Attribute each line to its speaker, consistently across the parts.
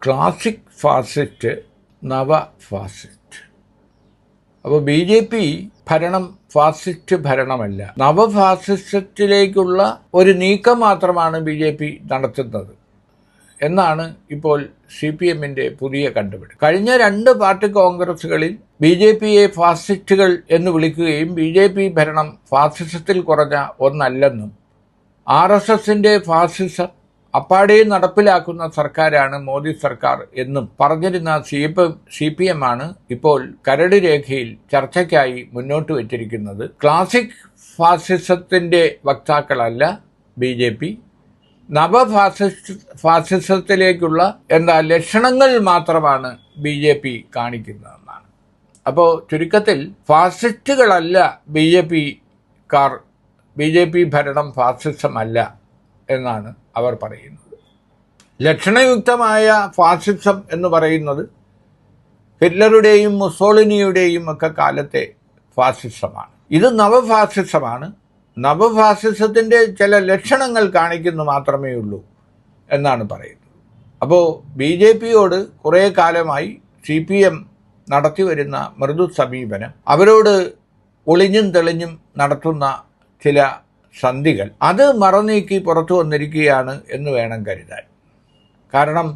Speaker 1: Classic fascist, നവ fascist. അപ്പോൾ B J P ഭരണം ഫാസിസ്റ്റ് ഭരണമല്ല, നവഫാസിസത്തിലേക്കുള്ള ഒരു നീക്കം മാത്രമാണ് ബി ജെ പി നടത്തുന്നത് എന്നാണ് ഇപ്പോൾ സി പി എമ്മിൻ്റെ പുതിയ കണ്ടുപിടുത്തം. കഴിഞ്ഞ 2 പാർട്ടി കോൺഗ്രസുകളിൽ ബി ജെ പിയെ ഫാസിസ്റ്റുകൾ എന്ന് വിളിക്കുകയും ബി ജെ പി ഭരണം ഫാസിസത്തിൽ കുറഞ്ഞ ഒന്നല്ലെന്നും RSSന്റെ ഫാസിസം അപ്പാടെ നടപ്പിലാക്കുന്ന സർക്കാരാണ് മോദി സർക്കാർ എന്നും പറഞ്ഞിരുന്ന സി പി എം ആണ് ഇപ്പോൾ കരട് രേഖയിൽ ചർച്ചയ്ക്കായി മുന്നോട്ട് വച്ചിരിക്കുന്നത്. ക്ലാസിക് ഫാസിസത്തിന്റെ വക്താക്കളല്ല ബി ജെ പി, ഫാസിസത്തിലേക്കുള്ള ലക്ഷണങ്ങൾ മാത്രമാണ് ബി ജെ പി കാണിക്കുന്നതെന്നാണ്. അപ്പോൾ ചുരുക്കത്തിൽ ഫാസിസ്റ്റുകളല്ല ബി ജെ പിക്കാർ, ബി ജെ പി ഭരണം ഫാസിസമല്ല എന്നാണ് അവർ പറയുന്നത്. ലക്ഷണയുക്തമായ ഫാസിസം എന്ന് പറയുന്നത് ഹിറ്റ്ലറുടെയും മുസോളിനിയുടെയും ഒക്കെ കാലത്തെ ഫാസിസമാണ്. ഇത് നവഫാസിസമാണ്. നവഫാസിസത്തിൻ്റെ ചില ലക്ഷണങ്ങൾ കാണിക്കുന്നു മാത്രമേ ഉള്ളൂ എന്നാണ് പറയുന്നത്. അപ്പോൾ ബി ജെ പിയോട് കുറേ കാലമായി സി പി എം നടത്തിവരുന്ന മൃദു സമീപനം, അവരോട് ഒളിഞ്ഞും തെളിഞ്ഞും നടത്തുന്ന ചില സന്ധികൾ, അത് മറനീക്കി പുറത്തു വന്നിരിക്കുകയാണ് എന്ന് വേണം കരുതാൻ. കാരണം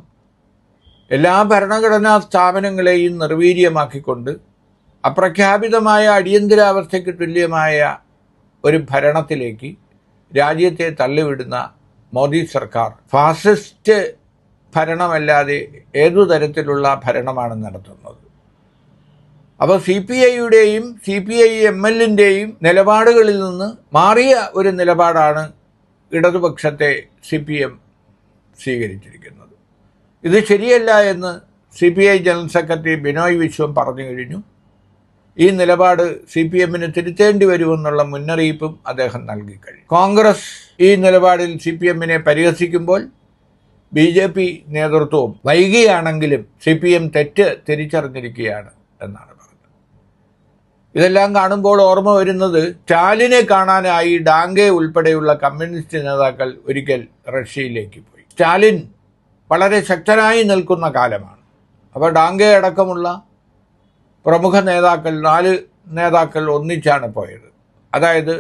Speaker 1: എല്ലാ ഭരണഘടനാ സ്ഥാപനങ്ങളെയും നിർവീര്യമാക്കിക്കൊണ്ട് അപ്രഖ്യാപിതമായ അടിയന്തരാവസ്ഥയ്ക്ക് തുല്യമായ ഒരു ഭരണത്തിലേക്ക് രാജ്യത്തെ തള്ളിവിടുന്ന മോദി സർക്കാർ ഫാസിസ്റ്റ് ഭരണമല്ലാതെ ഏതു തരത്തിലുള്ള ഭരണമാണ് നടത്തുന്നത്? അപ്പോൾ സി പി ഐയുടെയും സി പി ഐ MLന്റെയും നിലപാടുകളിൽ നിന്ന് മാറിയ ഒരു നിലപാടാണ് ഇടതുപക്ഷത്തെ സി പി എം സ്വീകരിച്ചിരിക്കുന്നത്. ഇത് ശരിയല്ല എന്ന് C P I general secretary Binoy Viswam പറഞ്ഞു കഴിഞ്ഞു. ഈ നിലപാട് സി പി എമ്മിന് തിരുത്തേണ്ടി വരുമെന്നുള്ള മുന്നറിയിപ്പും അദ്ദേഹം നൽകിക്കഴിഞ്ഞു. കോൺഗ്രസ് ഈ നിലപാടിൽ സി പി എമ്മിനെ പരിഹസിക്കുമ്പോൾ ബി ജെ പി നേതൃത്വവും വൈകിയാണെങ്കിലും സി പി എം തെറ്റ് തിരിച്ചറിഞ്ഞിരിക്കുകയാണ് എന്നാണ് പറഞ്ഞത്. ഇതെല്ലാം കാണുമ്പോൾ ഓർമ്മ വരുന്നത്, സ്റ്റാലിനെ കാണാനായി ഡാംഗെ ഉൾപ്പെടെയുള്ള കമ്മ്യൂണിസ്റ്റ് നേതാക്കൾ ഒരിക്കൽ റഷ്യയിലേക്ക് പോയി. സ്റ്റാലിൻ വളരെ ശക്തനായി നിൽക്കുന്ന കാലമാണ്. അപ്പോൾ ഡാംഗെ അടക്കമുള്ള പ്രമുഖ നേതാക്കൾ, 4 നേതാക്കൾ ഒന്നിച്ചാണ് പോയത്. അതായത്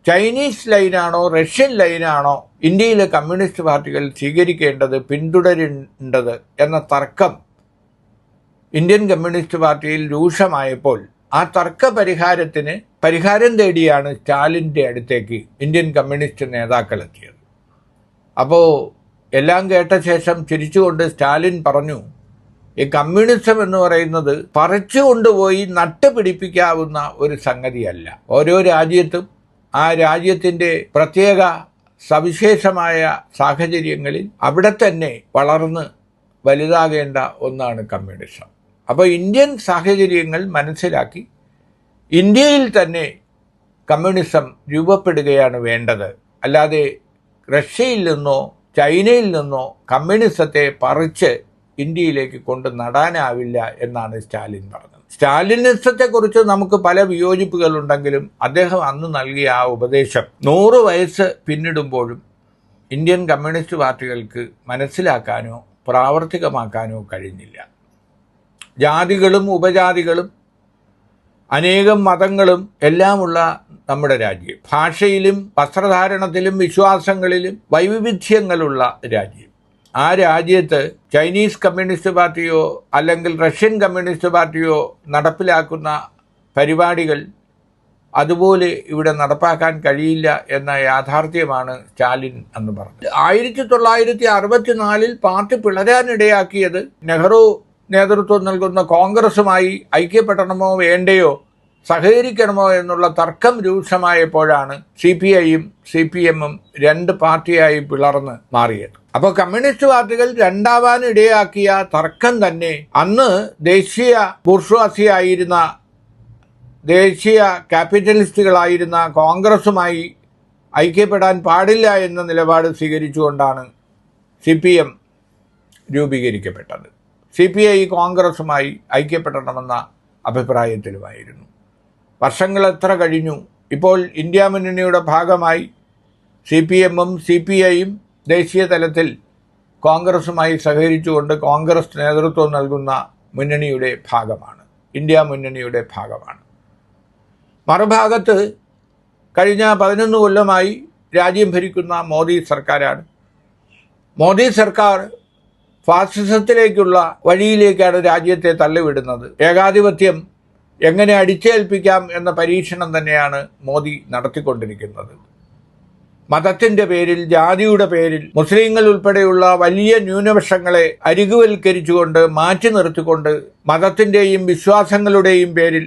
Speaker 1: ചൈനീസ് ലൈനാണോ റഷ്യൻ ലൈനാണോ ഇന്ത്യയിലെ കമ്മ്യൂണിസ്റ്റ് പാർട്ടികൾ സ്വീകരിക്കേണ്ടത്, പിന്തുടരേണ്ടത് എന്ന തർക്കം ഇന്ത്യൻ കമ്മ്യൂണിസ്റ്റ് പാർട്ടിയിൽ രൂക്ഷമായപ്പോൾ ആ തർക്ക പരിഹാരം തേടിയാണ് സ്റ്റാലിൻ്റെ അടുത്തേക്ക് ഇന്ത്യൻ കമ്മ്യൂണിസ്റ്റ് നേതാക്കൾ എത്തിയത്. അപ്പോൾ എല്ലാം കേട്ട ശേഷം ചിരിച്ചുകൊണ്ട് സ്റ്റാലിൻ പറഞ്ഞു, ഈ കമ്മ്യൂണിസം എന്ന് പറയുന്നത് പറിച്ചു കൊണ്ടുപോയി നട്ടുപിടിപ്പിക്കാവുന്ന ഒരു സംഗതിയല്ല. ഓരോ രാജ്യത്തും ആ രാജ്യത്തിൻ്റെ പ്രത്യേക സവിശേഷമായ സാഹചര്യങ്ങളിൽ അവിടെ തന്നെ വളർന്ന് വലുതാകേണ്ട ഒന്നാണ് കമ്മ്യൂണിസം. അപ്പോൾ ഇന്ത്യൻ സാഹചര്യങ്ങൾ മനസ്സിലാക്കി ഇന്ത്യയിൽ തന്നെ കമ്മ്യൂണിസം രൂപപ്പെടുകയാണ് വേണ്ടത്. അല്ലാതെ റഷ്യയിൽ നിന്നോ ചൈനയിൽ നിന്നോ കമ്മ്യൂണിസത്തെ പറിച്ച് ഇന്ത്യയിലേക്ക് കൊണ്ട് നടാനാവില്ല എന്നാണ് സ്റ്റാലിൻ പറഞ്ഞത്. സ്റ്റാലിനിസത്തെക്കുറിച്ച് നമുക്ക് പല വിയോജിപ്പുകളുണ്ടെങ്കിലും അദ്ദേഹം അന്ന് നൽകിയ ആ ഉപദേശം 100 വയസ്സ് പിന്നിടുമ്പോഴും ഇന്ത്യൻ കമ്മ്യൂണിസ്റ്റ് പാർട്ടികൾക്ക് മനസ്സിലാക്കാനോ പ്രാവർത്തികമാക്കാനോ കഴിഞ്ഞില്ല. ജാതികളും ഉപജാതികളും അനേകം മതങ്ങളും എല്ലാമുള്ള നമ്മുടെ രാജ്യം, ഭാഷയിലും വസ്ത്രധാരണത്തിലും വിശ്വാസങ്ങളിലും വൈവിധ്യങ്ങളുള്ള രാജ്യം, ആ രാജ്യത്ത് ചൈനീസ് കമ്മ്യൂണിസ്റ്റ് പാർട്ടിയോ അല്ലെങ്കിൽ റഷ്യൻ കമ്മ്യൂണിസ്റ്റ് പാർട്ടിയോ നടപ്പിലാക്കുന്ന പരിപാടികൾ അതുപോലെ ഇവിടെ നടപ്പാക്കാൻ കഴിയില്ല എന്ന യാഥാർത്ഥ്യമാണ് സ്റ്റാലിൻ എന്ന് പറഞ്ഞത്. 1964 പാർട്ടി പിളരാനിടയാക്കിയത് നെഹ്റു നേതൃത്വം നൽകുന്ന കോൺഗ്രസുമായി ഐക്യപ്പെടണമോ വേണ്ടയോ, സഹകരിക്കണമോ എന്നുള്ള തർക്കം രൂക്ഷമായപ്പോഴാണ് സി പി ഐയും സി പി എമ്മും 2 പാർട്ടിയായി പിളർന്ന് മാറിയത്. അപ്പോൾ കമ്മ്യൂണിസ്റ്റ് പാർട്ടികൾ രണ്ടാവാനിടയാക്കിയ തർക്കം തന്നെ അന്ന് ദേശീയ ബൂർഷ്വാസിയായിരുന്ന, ദേശീയ ക്യാപിറ്റലിസ്റ്റുകളായിരുന്ന കോൺഗ്രസുമായി ഐക്യപ്പെടാൻ പാടില്ല എന്ന നിലപാട് സ്വീകരിച്ചുകൊണ്ടാണ് സി പി എം രൂപീകരിക്കപ്പെട്ടത്. സി പി ഐ കോൺഗ്രസുമായി ഐക്യപ്പെടണമെന്ന അഭിപ്രായത്തിലുമായിരുന്നു. വർഷങ്ങൾ എത്ര കഴിഞ്ഞു, ഇപ്പോൾ ഇന്ത്യ മുന്നണിയുടെ ഭാഗമായി സി പി എമ്മും സി പി ഐയും ദേശീയ തലത്തിൽ കോൺഗ്രസുമായി സഹകരിച്ചുകൊണ്ട് കോൺഗ്രസ് നേതൃത്വം നൽകുന്ന മുന്നണിയുടെ ഭാഗമാണ്, ഇന്ത്യ മുന്നണിയുടെ ഭാഗമാണ്. മറുഭാഗത്ത് കഴിഞ്ഞ 11 കൊല്ലമായി രാജ്യം ഭരിക്കുന്ന മോദി സർക്കാരാണ്. മോദി സർക്കാർ ഫാസിസത്തിലേക്കുള്ള വഴിയിലേക്കാണ് രാജ്യത്തെ തള്ളിവിടുന്നത്. ഏകാധിപത്യം എങ്ങനെ അടിച്ചേൽപ്പിക്കാം എന്ന പരീക്ഷണം തന്നെയാണ് മോദി നടത്തിക്കൊണ്ടിരിക്കുന്നത്. മതത്തിൻ്റെ പേരിൽ, ജാതിയുടെ പേരിൽ മുസ്ലിങ്ങൾ ഉൾപ്പെടെയുള്ള വലിയ ന്യൂനപക്ഷങ്ങളെ അരികുവൽക്കരിച്ചുകൊണ്ട് മാറ്റി നിർത്തിക്കൊണ്ട് മതത്തിൻ്റെയും വിശ്വാസങ്ങളുടെയും പേരിൽ,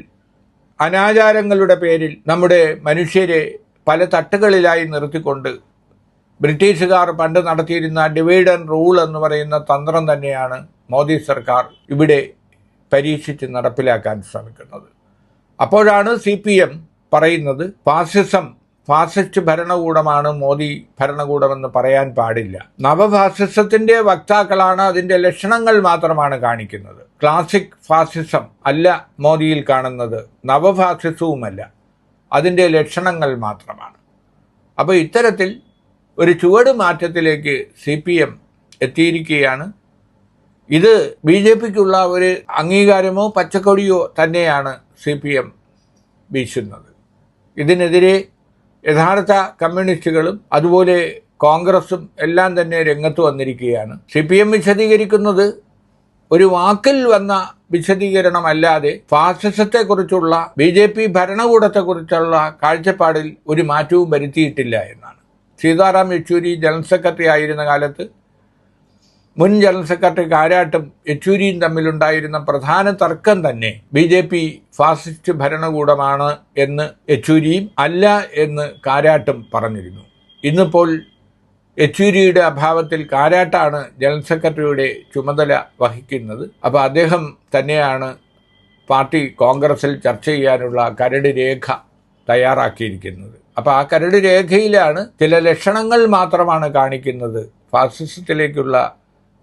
Speaker 1: അനാചാരങ്ങളുടെ പേരിൽ നമ്മുടെ മനുഷ്യരെ പല തട്ടുകളിലായി നിർത്തിക്കൊണ്ട് ബ്രിട്ടീഷുകാർ പണ്ട് നടത്തിയിരുന്ന ഡിവൈഡ് ആൻഡ് റൂൾ എന്ന് പറയുന്ന തന്ത്രം തന്നെയാണ് മോദി സർക്കാർ ഇവിടെ പരീക്ഷിച്ച് നടപ്പിലാക്കാൻ ശ്രമിക്കുന്നത്. അപ്പോഴാണ് CPM പറയുന്നത് ഫാസിസ്റ്റ് ഭരണകൂടമാണ് മോദി ഭരണകൂടമെന്ന് പറയാൻ പാടില്ല. നവഫാസിസത്തിൻ്റെ വക്താക്കളാണ് അതിൻ്റെ ലക്ഷണങ്ങൾ മാത്രമാണ് കാണിക്കുന്നത്. ക്ലാസിക് ഫാസിസം അല്ല മോദിയിൽ കാണുന്നത്, നവഫാസിസവുമല്ല, അതിൻ്റെ ലക്ഷണങ്ങൾ മാത്രമാണ്. അപ്പോൾ ഇത്തരത്തിൽ ഒരു ചുവട് മാറ്റത്തിലേക്ക് CPM എത്തിയിരിക്കുകയാണ്. ഇത് BJPക്കുള്ള ഒരു അംഗീകാരമോ പച്ചക്കൊടിയോ തന്നെയാണ് CPM വീശുന്നത്. ഇതിനെതിരെ യഥാർത്ഥ കമ്മ്യൂണിസ്റ്റുകളും അതുപോലെ കോൺഗ്രസും എല്ലാം തന്നെ രംഗത്ത് വന്നിരിക്കുകയാണ്. CPM വിശദീകരിക്കുന്നത് ഒരു വാക്കിൽ വന്ന വിശദീകരണമല്ലാതെ ഫാസിസത്തെക്കുറിച്ചുള്ള BJP ഭരണകൂടത്തെക്കുറിച്ചുള്ള കാഴ്ചപ്പാടിൽ ഒരു മാറ്റവും വരുത്തിയിട്ടില്ല എന്നാണ്. സീതാറാം യെച്ചൂരി ജനറൽ സെക്രട്ടറി ആയിരുന്ന കാലത്ത് മുൻ ജനറൽ സെക്രട്ടറി കാരാട്ടും യെച്ചൂരിയും തമ്മിലുണ്ടായിരുന്ന പ്രധാന തർക്കം തന്നെ BJP ഫാസിസ്റ്റ് ഭരണകൂടമാണ് എന്ന് യെച്ചൂരിയും അല്ല എന്ന് കാരാട്ടും പറഞ്ഞിരുന്നു. ഇന്നിപ്പോൾ യെച്ചൂരിയുടെ അഭാവത്തിൽ കാരാട്ടാണ് ജനറൽ സെക്രട്ടറിയുടെ ചുമതല വഹിക്കുന്നത്. അപ്പോൾ അദ്ദേഹം തന്നെയാണ് പാർട്ടി കോൺഗ്രസിൽ ചർച്ച ചെയ്യാനുള്ള കരട് രേഖ തയ്യാറാക്കിയിരിക്കുന്നത്. അപ്പോൾ ആ കരട് രേഖയിലാണ് ചില ലക്ഷണങ്ങൾ മാത്രമാണ് കാണിക്കുന്നത്, ഫാസിസത്തിലേക്കുള്ള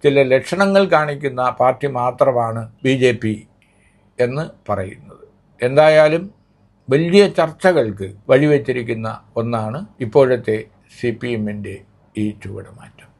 Speaker 1: ചില ലക്ഷണങ്ങൾ കാണിക്കുന്ന പാർട്ടി മാത്രമാണ് BJP എന്ന് പറയുന്നത്. എന്തായാലും വലിയ ചർച്ചകൾക്ക് വഴിവെച്ചിരിക്കുന്ന ഒന്നാണ് ഇപ്പോഴത്തെ CPMൻ്റെ ഈ ചുവടുമാറ്റം.